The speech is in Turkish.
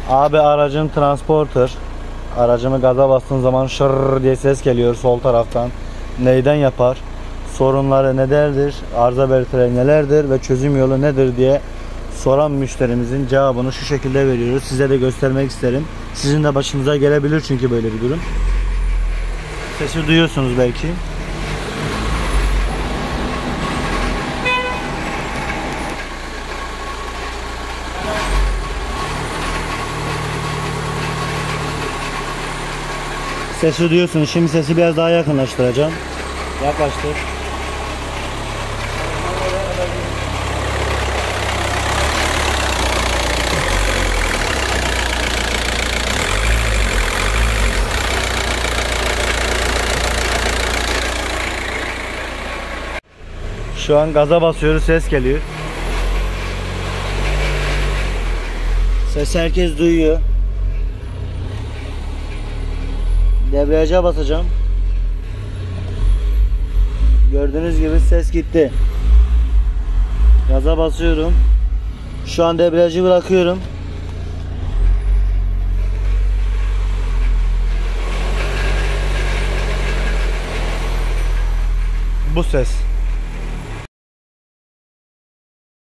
Abi aracım transporter. Aracımı gaza bastığın zaman şırr diye ses geliyor sol taraftan. Neyden yapar? Sorunları nelerdir? Arıza belirtileri nelerdir? Ve çözüm yolu nedir diye soran müşterimizin cevabını şu şekilde veriyoruz. Size de göstermek isterim. Sizin de başınıza gelebilir çünkü böyle bir durum. Sesi duyuyorsunuz belki. Sesi duyuyorsunuz. Şimdi sesi biraz daha yakınlaştıracağım. Yaklaştır. Şu an gaza basıyoruz, ses geliyor. Sesi herkes duyuyor. Debriyaja basacağım. Gördüğünüz gibi ses gitti. Gaza basıyorum. Şu an debriyajı bırakıyorum. Bu ses.